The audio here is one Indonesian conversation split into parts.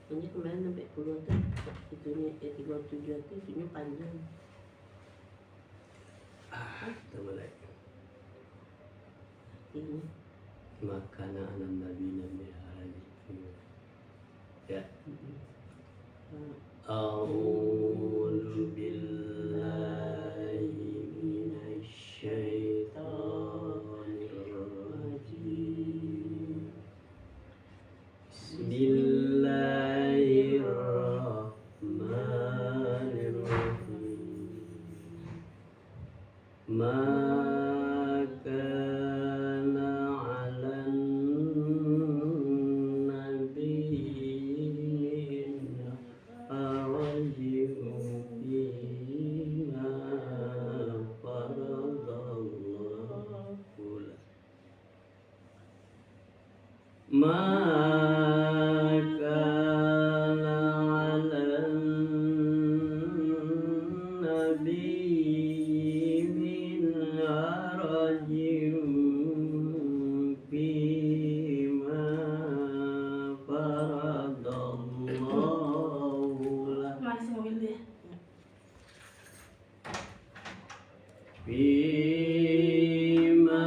Ini kemarin sampai puluhan tuh, itunya 37 tuh itunya panjang. Kita mulai. Ini Makana anan nabi nabi hari. Ya. A'udzu billahi minasy syaithanir rajim. Bismillahirrahmanirrahim. Maka 'alan nabiyyin harajun fima faradallahu lah. Maka 'alan nabiyyin harajun fima faradallahu lah. Mana sih mobil dia? Fima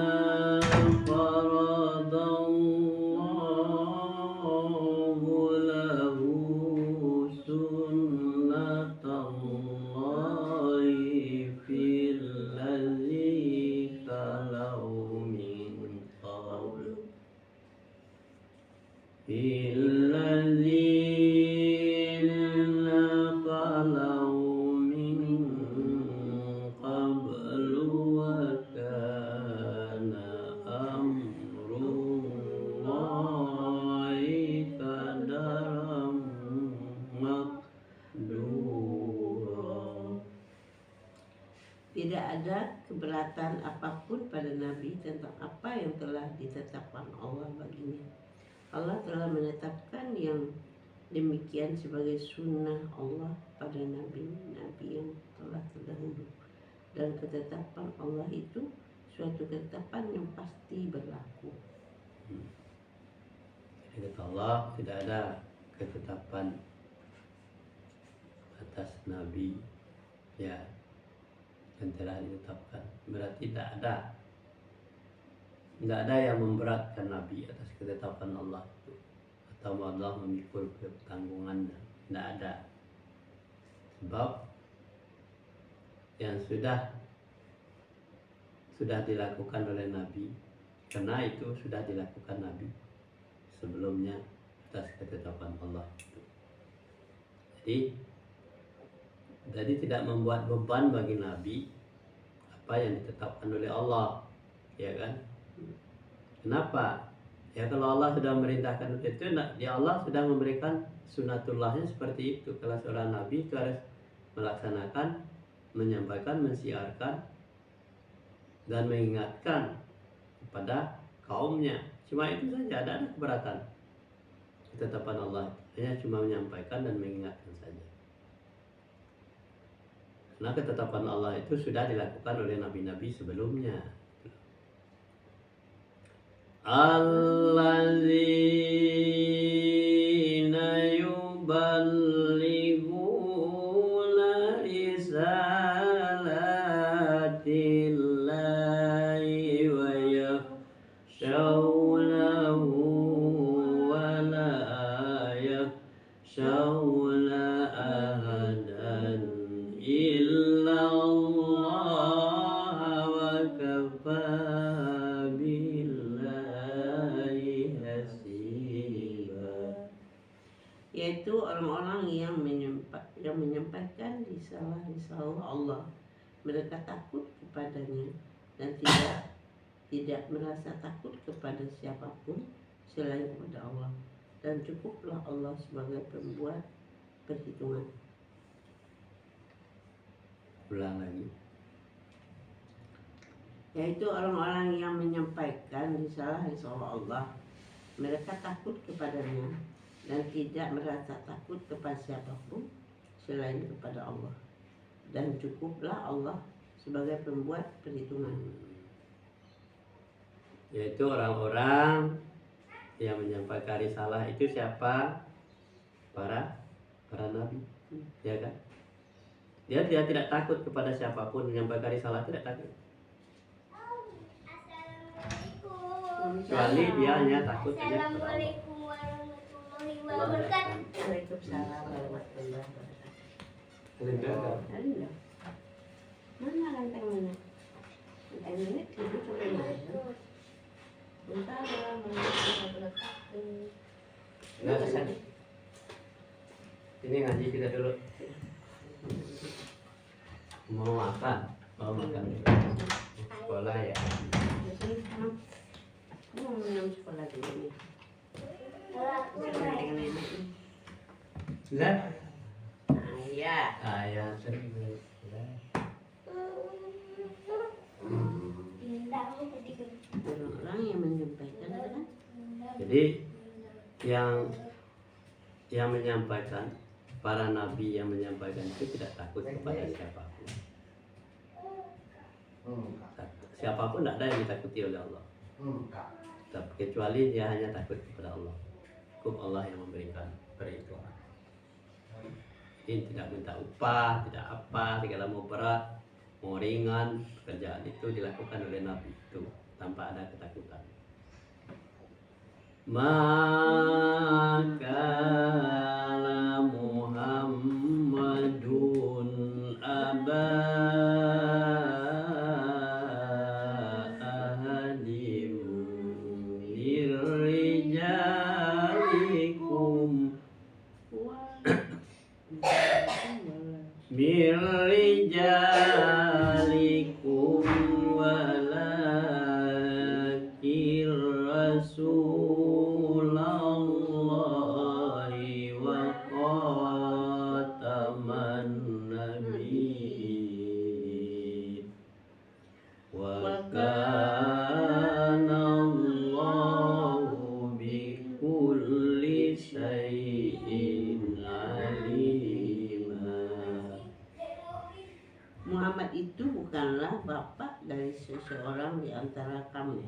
faradallahu lahu sunnatallahi fil ladzi khalau min qablu fil ladzina khalau min qablu wa kana amrullahi qadaran maqdura. tidak ada keberatan apapun pada Nabi tentang apa yang telah ditetapkan Allah baginya. Allah telah menetapkan yang demikian sebagai sunnah Allah pada Nabi-Nabi yang telah terdahulu. Dan ketetapan Allah itu suatu ketetapan yang pasti berlaku. Jadi kata Allah, tidak ada ketetapan atas Nabi ya yang telah ditetapkan. Berarti tidak ada yang memberatkan Nabi atas ketetapan Allah itu, atau Allah memikul ketanggungannya. Tidak ada. Sebab yang sudah dilakukan oleh Nabi, karena itu sudah dilakukan Nabi sebelumnya atas ketetapan Allah itu. Jadi tidak membuat beban bagi Nabi apa yang ditetapkan oleh Allah, ya kan? Kenapa? Ya kalau Allah sudah memerintahkan itu, ya Allah sudah memberikan sunatullahnya seperti itu. Kalau seorang Nabi itu harus melaksanakan, menyampaikan, mensiarkan, dan mengingatkan kepada kaumnya. Cuma itu saja, tidak ada keberatan. Ketetapan Allah hanya cuma menyampaikan dan mengingatkan saja. Karena ketetapan Allah itu sudah dilakukan oleh nabi-nabi sebelumnya. Alladzina yuballighuna risalatillahi wa yakhshawnahu wa la yakhshawna ahadan illa Allah wa kafa yaitu orang-orang yang menyampaikan risalah Allah. Mereka takut kepadanya dan tidak merasa takut kepada siapapun selain kepada Allah, dan cukuplah Allah sebagai pembuat perhitungan. Ulang lagi. Yaitu orang-orang yang menyampaikan risalah Allah. Mereka takut kepadanya dan tidak merasa takut kepada siapapun selain kepada Allah, dan cukuplah Allah sebagai pembuat perhitungan. Yaitu orang-orang yang menyampaikan risalah itu siapa? para nabi, ya kan? Dia tidak takut kepada siapapun, menyampaikan risalah tidak takut. Kecuali dia hanya takut hanya kepada Allah. Assalamualaikum warahmatullahi wabarakatuh. Waalaikumsalam warahmatullahi wabarakatuh. Alhamdulillah. Ada. Mana lantang mana? Lantang ini tidur sampai mana? Waalaikumsalam warahmatullahi wabarakatuh. Nah, ini ngaji kita dulu. Mau makan sekolah ya. Kamu mau minum sekolah dulu nih. Dengan nenek nih. Lah, Ayah. ayah sering. Orang yang menyampaikan kan? Jadi yang menyampaikan, para nabi yang menyampaikan itu tidak takut kepada siapapun. Siapapun tidak ada yang ditakuti oleh Allah. Kecuali dia hanya takut kepada Allah. Hukum Allah yang memberikan perhitungan. Ini tidak minta upah, tidak apa, segala mau berat, mau ringan, pekerjaan itu dilakukan oleh nabi itu tanpa ada ketakutan. Maka Muhammadun aba ahadim mirrijalikum mirrijalikum walakin Rasulallahi wa khataman nabiyyin wa kana Allahu bikulli syai'in alima. Muhammad itu bukanlah bapak dari seseorang di antara kamu,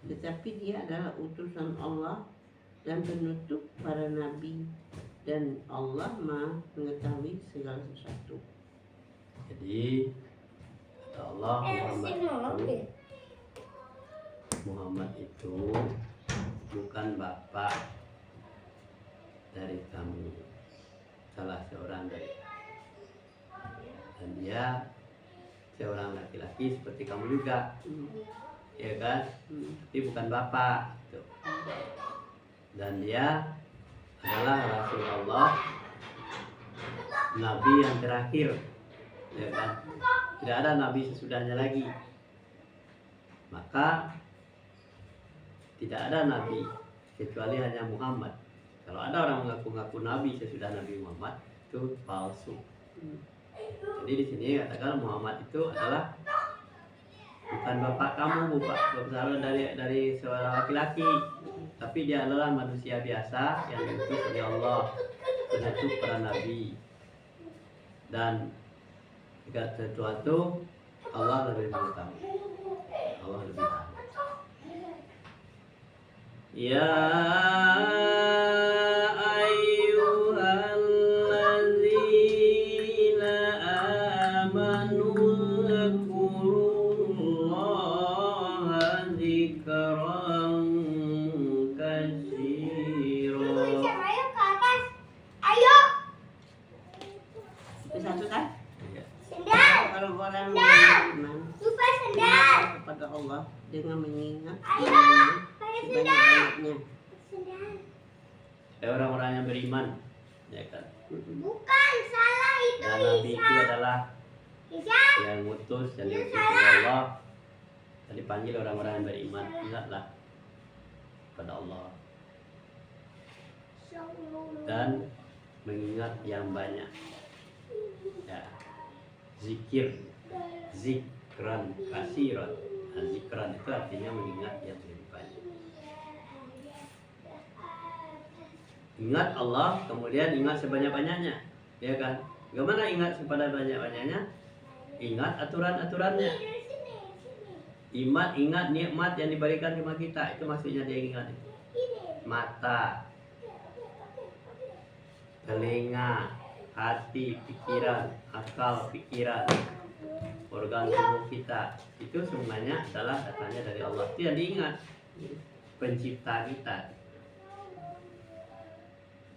tetapi dia adalah utusan Allah dan penutup para nabi, dan Allah Maha mengetahui segala sesuatu. Jadi kata Allah, Muhammad itu bukan bapak dari kamu, salah seorang dari, dan dia seorang laki-laki seperti kamu juga, ya kan? Tapi bukan bapak gitu. Dan dia adalah Rasul Allah, Nabi yang terakhir, ya kan? Tidak ada Nabi sesudahnya lagi. Maka tidak ada Nabi kecuali hanya Muhammad. Kalau ada orang mengaku-ngaku Nabi sesudah Nabi Muhammad, itu palsu. Jadi di sini katakan Muhammad itu adalah bukan bapak kamu, bapak dari seorang laki-laki, tapi dia adalah manusia biasa yang diutus oleh Allah, penutup para nabi. Dan jika sesuatu Allah lebih mengetahui, Allah lebih tahu. Ya ayyuhalladzina amanu dzkurullaha dzikran katsira. Ayo ke atas. Ayo. Itu satu kan? Ya. Sendal. Kalau orang beriman Lupa sendal. kepada Allah dengan mengingat Ayo. Pakai sendal. sebanyak-banyaknya. Sendal. Orang-orang yang beriman, ya kan? Bukan, salah itu Dan Nabi itu adalah Isa. yang ngutus, yang diutus oleh Allah, dan dipanggil orang-orang yang beriman. Ingatlah pada Allah dan mengingat yang banyak. Ya, zikir, zikran kasiran. Nah, zikran itu artinya mengingat yang lebih banyak. Ingat Allah, kemudian ingat sebanyak-banyaknya, ya kan? Bagaimana ingat sebanyak-banyaknya? Ingat aturan-aturannya. Ingat nikmat yang diberikan sama kita, itu maksudnya dia ingat. Mata, telinga, hati, pikiran, akal, pikiran, organ tubuh kita itu semuanya adalah datangnya dari Allah. Itu yang diingat, pencipta kita.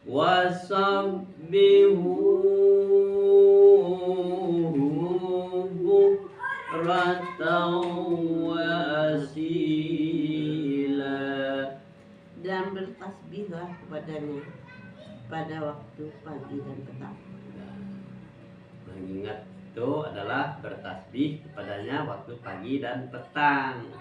Wasabbihuhu bukratan wa asila. Dan bertasbihlah kepadanya pada waktu pagi dan petang. Mengingat itu adalah bertasbih kepadanya waktu pagi dan petang.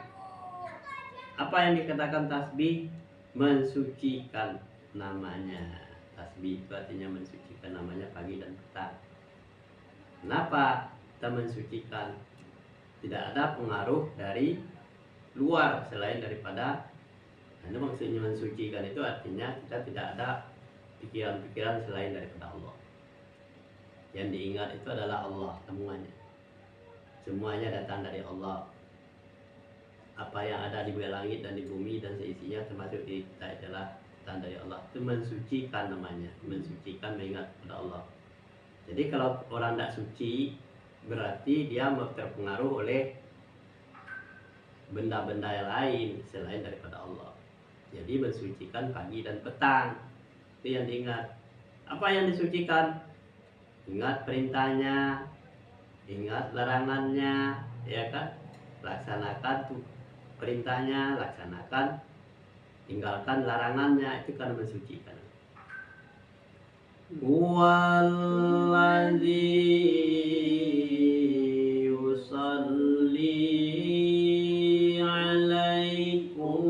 Apa yang dikatakan tasbih? Mensucikan namanya. Tasbih itu artinya mensucikan namanya pagi dan petang. Kenapa kita mensucikan? Tidak ada pengaruh dari luar selain daripada, itu maksudnya mensucikan itu artinya kita tidak ada pikiran-pikiran selain daripada Allah. Yang diingat itu adalah Allah semuanya. Semuanya datang dari Allah. Apa yang ada di langit dan di bumi dan seisinya termasuk diri kita adalah datang dari Allah. Itu mensucikan namanya. Mensucikan, mengingat kepada Allah. Jadi kalau orang tidak suci, berarti dia terpengaruh oleh benda-benda yang lain selain daripada Allah. Jadi mensucikan pagi dan petang. Itu yang diingat. Apa yang disucikan? Ingat perintahnya, ingat larangannya, ya kan? Laksanakan tuh perintahnya, laksanakan, tinggalkan larangannya, itu kan mensucikan. Wallazi yusalli alaikum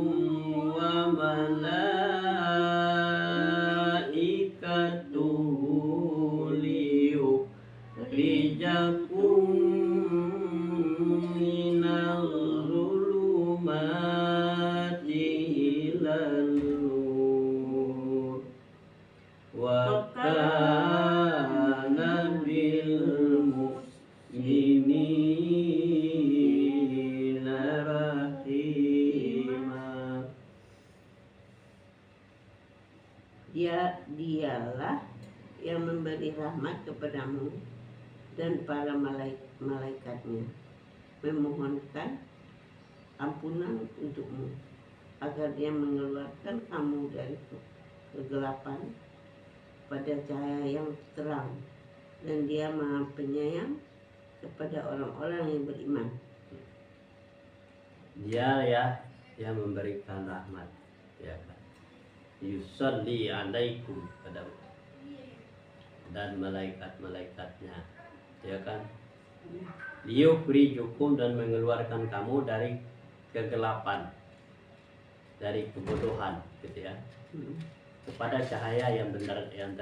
wa malaikatuhu liyukhrijakum minal zulumati ilal nur wa kana bil mu'minina rahima. Dialah yang memberi rahmat kepadamu dan para malaikatnya, memohonkan ampunan untukmu, agar dia mengeluarkan kamu dari kegelapan pada cahaya yang terang, dan dia Maha Penyayang kepada orang-orang yang beriman. Dia ya yang memberikan rahmat, ya kan? Yusalli alaikum padamu dan malaikat-malaikatnya, ya kan? Liyukhrijukum, dan mengeluarkan kamu dari kegelapan, dari kebodohan, gitu ya, kepada cahaya yang benar, yang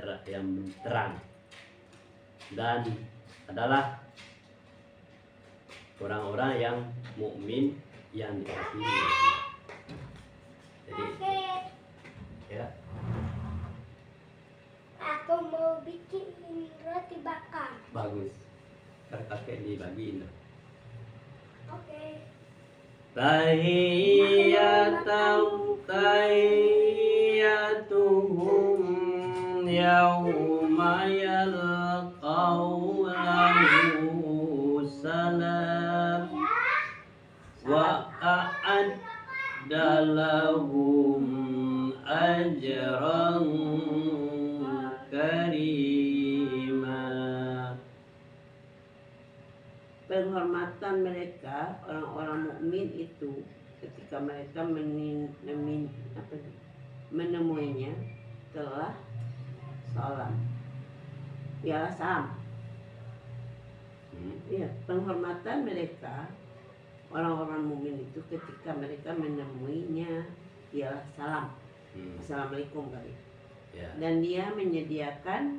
terang, dan adalah orang-orang yang mukmin yang dikasihi. Jadi ya, Aku mau bikin roti bakar. bagus. Ntar kakek dibagiin. Oke. Tahiyyatuhum yawma yalqawnahu salam wa a'adda lahum ajran karima. Penghormatan mereka orang-orang mukmin itu ketika mereka menemuinya telah salam. Ialah salam. Ya, penghormatan mereka orang-orang mukmin itu ketika mereka menemuinya ialah salam. Assalamualaikum kali. Ya. Dan dia menyediakan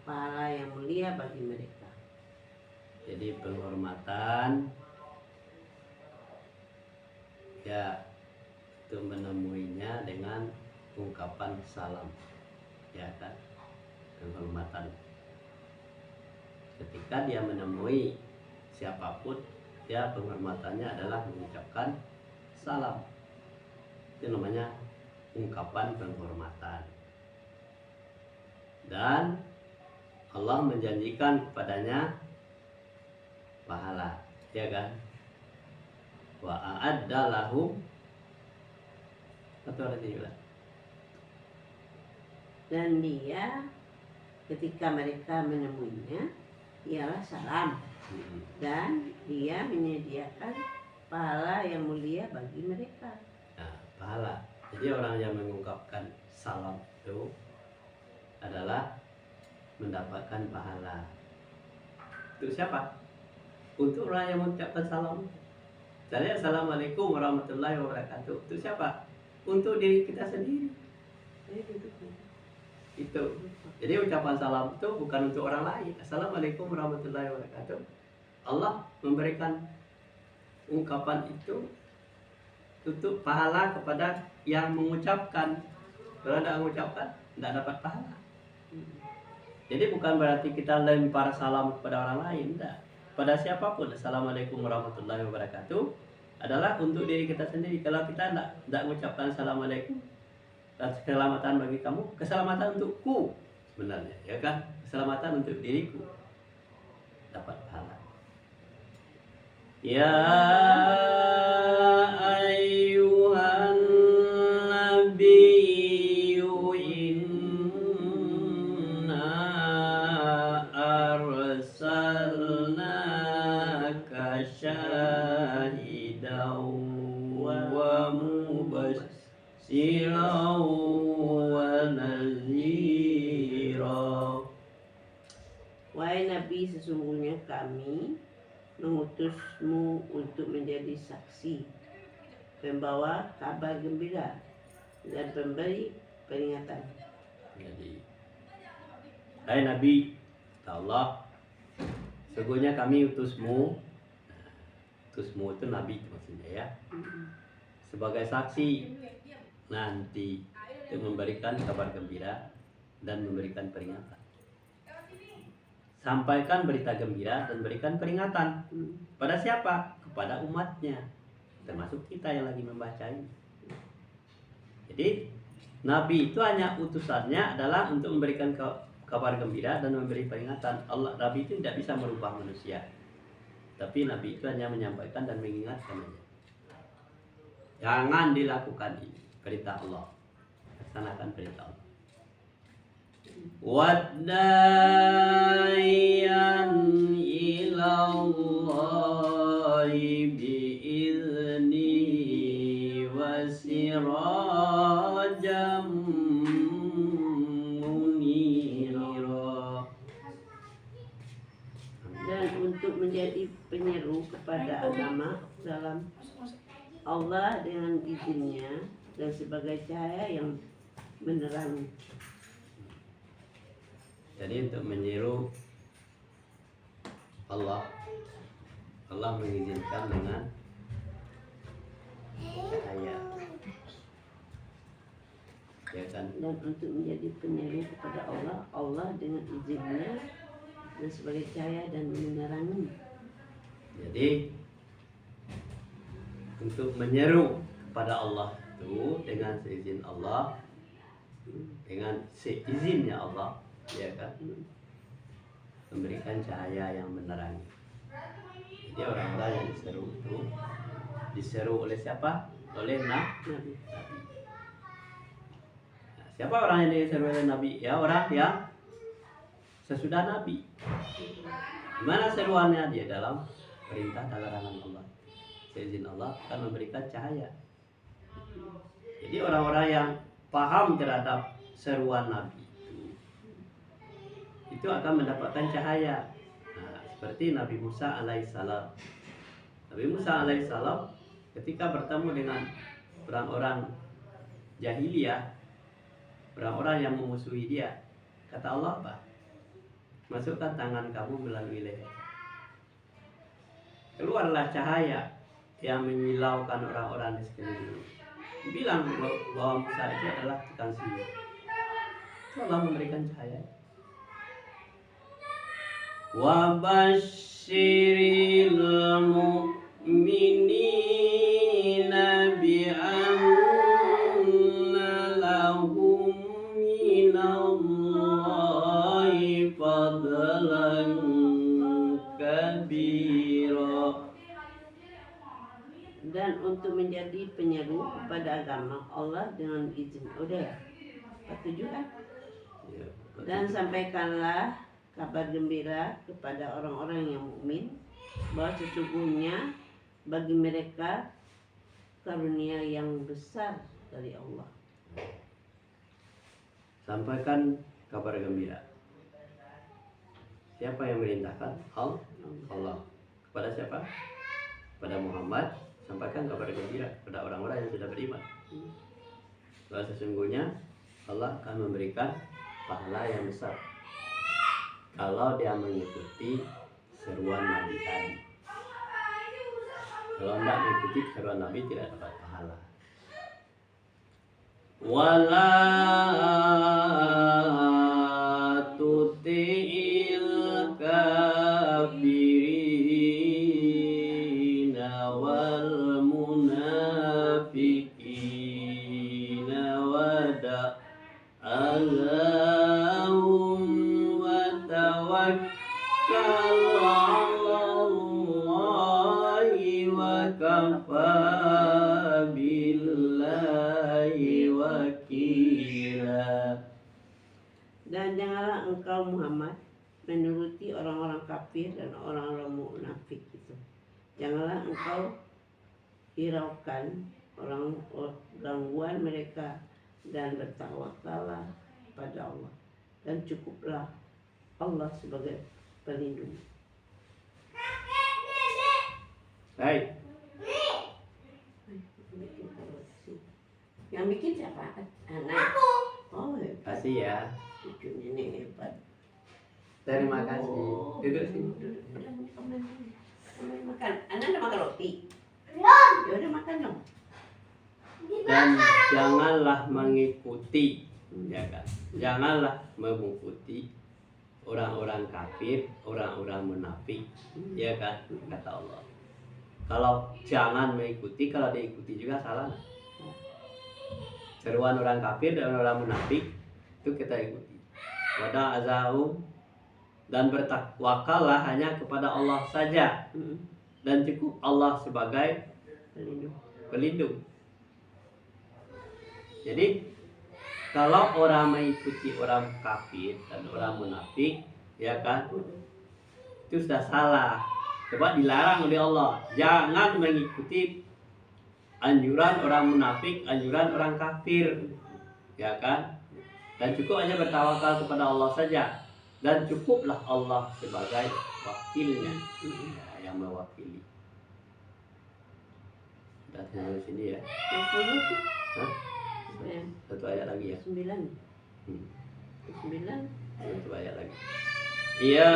pahala yang mulia bagi mereka. Jadi penghormatan ya itu menemuinya dengan ungkapan salam, ya kan? Penghormatan. Ketika dia menemui siapapun, ya penghormatannya adalah mengucapkan salam. Itu namanya ungkapan penghormatan. dan Allah menjanjikan kepadanya pahala, ya kan? Wa a'adda lahum atau lagi juga. Dan dia ketika mereka menemuinya ialah salam, dan dia menyediakan pahala yang mulia bagi mereka. Nah, pahala. Jadi orang yang mengungkapkan salam itu adalah mendapatkan pahala. Untuk siapa? Untuk orang yang mengucapkan salam. Jadi assalamualaikum warahmatullahi wabarakatuh. Untuk siapa? Untuk diri kita sendiri. Itu. Jadi ucapan salam itu bukan untuk orang lain. Assalamualaikum warahmatullahi wabarakatuh. Allah memberikan ungkapan itu untuk pahala kepada yang mengucapkan. Kalau tidak mengucapkan, tidak dapat pahala. Jadi bukan berarti kita lempar salam kepada orang lain, tidak. Pada siapapun, assalamualaikum warahmatullahi wabarakatuh adalah untuk diri kita sendiri. Kalau kita tidak mengucapkan assalamualaikum, keselamatan bagi kamu, keselamatan untukku sebenarnya, ya kan? Keselamatan untuk diriku, dapat pahala. Ya ayyuhan nabiyyu inna arsalnaka syahidan wa mubasyiran wa nadhira. Wahai Nabi, sesungguhnya kami mengutusmu untuk menjadi saksi, pembawa kabar gembira, dan pemberi peringatan. Jadi, hai Nabi, kata Allah, sesungguhnya kami utusmu. Utusmu itu Nabi maksudnya ya, sebagai saksi nanti untuk memberikan kabar gembira dan memberikan peringatan. Sampaikan berita gembira dan berikan peringatan. Pada siapa? Kepada umatnya, termasuk kita yang lagi membaca ini. Jadi Nabi itu hanya utusannya adalah untuk memberikan kabar gembira dan memberi peringatan. Nabi itu tidak bisa merubah manusia, tapi Nabi itu hanya menyampaikan dan mengingatkan saja. Jangan dilakukan ini, perintah Allah. Laksanakan perintah Allah. Wadda'iyan ilallahi bi'izni wa sirajam munira. Dan untuk menjadi penyeru kepada agama dalam Allah dengan izinnya, dan sebagai cahaya yang menerangi. Jadi untuk menyeru Allah mengizinkan dengan cahaya, ya kan? Dan untuk menjadi penyeru kepada Allah dengan izinnya, dan sebagai cahaya dan menerangi. Jadi untuk menyeru kepada Allah itu dengan seizin Allah, dengan seizinnya Allah, ya kan, memberikan cahaya yang menerangi. Jadi orang-orang yang diseru oleh siapa? Oleh Nabi. Nah, siapa orang yang diseru oleh Nabi? Ya orang yang sesudah Nabi. Gimana seruannya? Dia dalam perintah dan larangan Allah. Seizin Allah akan memberikan cahaya. Jadi orang-orang yang paham terhadap seruan Nabi itu akan mendapatkan cahaya. Nah, seperti Nabi Musa alaihissalam. Nabi Musa alaihissalam ketika bertemu dengan orang-orang jahiliyah, orang-orang yang memusuhi dia, kata Allah apa? Masukkan tangan kamu melalui leher. Keluarlah cahaya yang menyilaukan orang-orang di sekeliling. Bilang bahwa Musa itu adalah tukang sihir. Allah memberikan cahaya. Wa basyiril mu'minina bi anna lahum minallahi menjadi penyeru kepada agama Allah dengan izin. Udah ya? 47 kan? Ya, Dan sampaikanlah kabar gembira kepada orang-orang yang mukmin bahwa sesungguhnya bagi mereka karunia yang besar dari Allah. sampaikan kabar gembira. Siapa yang merintahkan? Allah. Kepada siapa? Kepada Muhammad. Sampaikan kabar gembira kepada orang-orang yang sudah beriman. Bahwa sesungguhnya Allah akan memberikan pahala yang besar kalau dia mengikuti seruan Nabi tadi. Kalau tidak mengikuti seruan Nabi tidak dapat pahala. Wala tuti'il kafirina wal munafiqina wada Allahum wa tawakkal 'alallahi wa kafa billahi wakila. Dan janganlah engkau Muhammad menuruti orang-orang kafir dan orang-orang munafik itu. Janganlah engkau hiraukan gangguan mereka dan bertawakallah pada Allah. Dan cukuplah Allah sebagai pelindung. Baik, Yang bikin siapa? Anak. Oh, hebat. kasih ya. Cucu nenek hebat. Terima kasih. Oh, Duduk sini. Udah makan. Anak udah makan roti. Belum. Ya udah makan dong. Dan janganlah mengikuti, ya kan? Janganlah mengikuti orang-orang kafir, orang-orang munafik, ya kan? Kata Allah. Kalau jangan mengikuti, kalau diikuti juga salah. Seruan orang kafir dan orang munafik itu kita ikuti. Wada azahum, dan bertakwakallah hanya kepada Allah saja, dan cukup Allah sebagai pelindung. Jadi kalau orang mengikuti orang kafir dan orang munafik, ya kan, itu sudah salah. Sebab dilarang oleh Allah. Jangan mengikuti anjuran orang munafik, anjuran orang kafir, ya kan. Dan cukup hanya bertawakal kepada Allah saja. Dan cukuplah Allah sebagai wakilnya, ya, yang mewakili. Dan sampai sini ya. Hah? Satu ayat lagi ya. 9. 9. Satu ayat lagi. Ya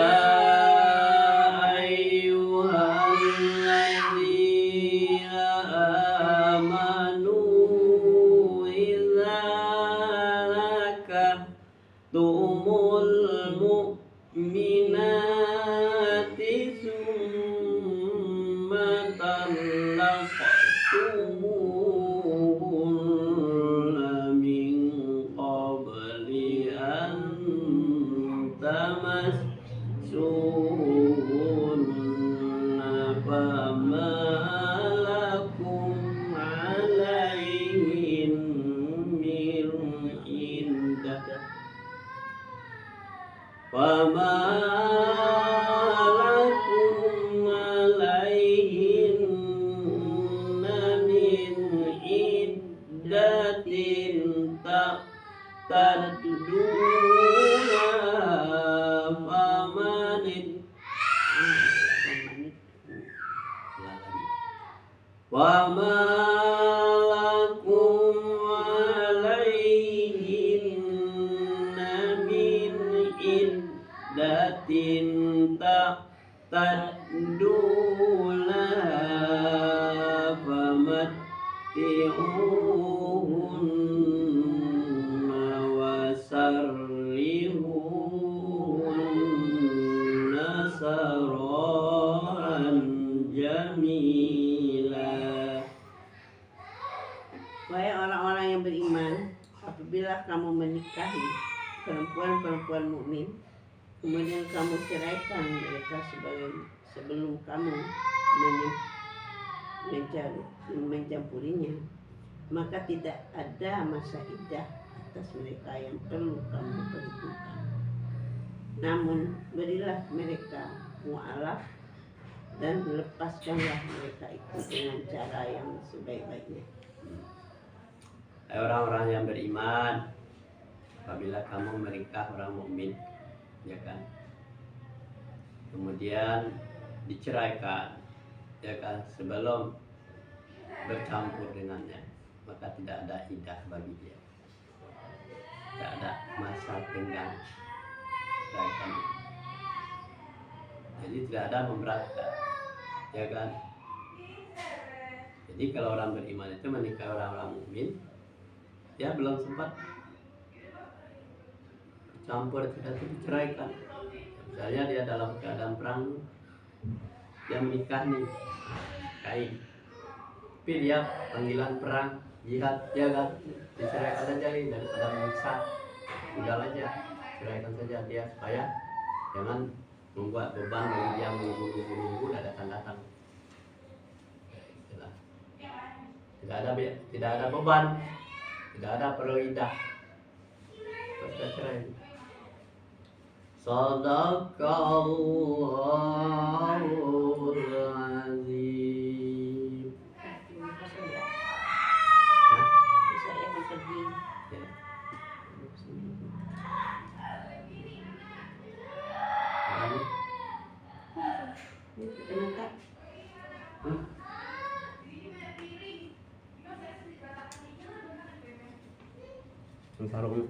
ayyuhalladzina amanu idza nakahtumul mu'minati summa talaqtumuhunna min qabli an tamassuhunna fama lakum alaihin min iddah fama lakum alaihinna min iddatin ta'tadduna famanit wama lakum alaihinna min iddatin ta'tadduna famatti'uhunna wasarrihuhunna sarahan jamila. Wahai orang-orang yang beriman, apabila kamu menikahi perempuan-perempuan mukmin, kemudian kamu ceraikan mereka sebelum kamu mencampurinya, maka tidak ada masa iddah atas mereka yang perlu kamu perhitungkan. Namun berilah mereka mu'alaf dan lepaskanlah mereka itu dengan cara yang sebaik-baiknya. Hai orang-orang yang beriman, apabila kamu menikah orang mukmin, ya kan, kemudian diceraikan, ya kan, sebelum bercampur dengannya, maka tidak ada iddah bagi dia, tidak ada masa tenggang ceraikan. Jadi tidak ada memberatkan, ya kan. Jadi kalau orang beriman itu menikah orang-orang mukmin, dia belum sempat campur, sudah diceraikan. Misalnya dia dalam keadaan perang, dia menikah nih, kain, tapi dia panggilan perang, jihad, dia kan diceraikan saja nih daripada menyiksa, tinggal aja, ceraikan saja dia supaya jangan membuat beban bagi dia menunggu datang. Tidak ada beban, tidak ada perlu iddah, sudah cerai. Sadaqallahul azim. Hah? Bisa ya pergi. Ya. Lalu, Kenapa? sarung